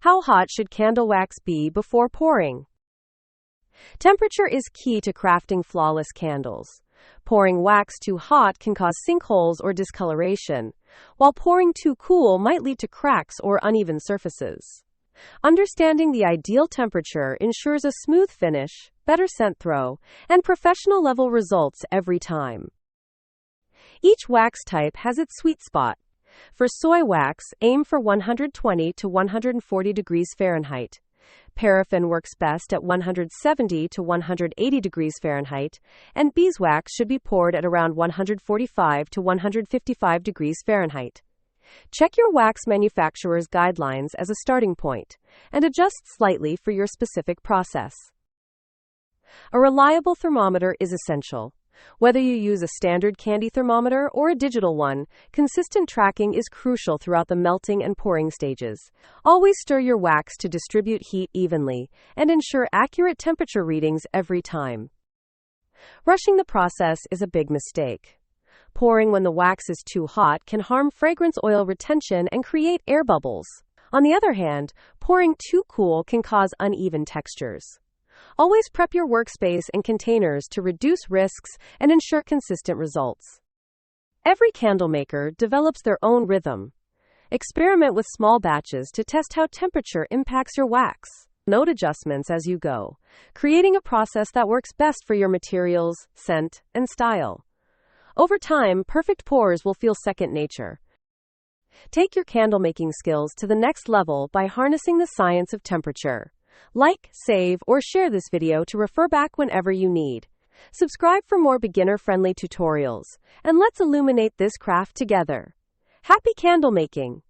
How hot should candle wax be before pouring? Temperature is key to crafting flawless candles. Pouring wax too hot can cause sinkholes or discoloration, while pouring too cool might lead to cracks or uneven surfaces. Understanding the ideal temperature ensures a smooth finish, better scent throw, and professional-level results every time. Each wax type has its sweet spot. For soy wax, aim for 120 to 140 degrees Fahrenheit. Paraffin works best at 170 to 180 degrees Fahrenheit, and beeswax should be poured at around 145 to 155 degrees Fahrenheit. Check your wax manufacturer's guidelines as a starting point, and adjust slightly for your specific process. A reliable thermometer is essential. Whether you use a standard candy thermometer or a digital one, consistent tracking is crucial throughout the melting and pouring stages. Always stir your wax to distribute heat evenly, and ensure accurate temperature readings every time. Rushing the process is a big mistake. Pouring when the wax is too hot can harm fragrance oil retention and create air bubbles. On the other hand, pouring too cool can cause uneven textures. Always prep your workspace and containers to reduce risks and ensure consistent results. Every candle maker develops their own rhythm. Experiment with small batches to test how temperature impacts your wax. Note adjustments as you go, creating a process that works best for your materials, scent, and style. Over time, perfect pours will feel second nature. Take your candle making skills to the next level by harnessing the science of temperature. Like, save, or share this video to refer back whenever you need. Subscribe for more beginner-friendly tutorials, and let's illuminate this craft together. Happy candle making!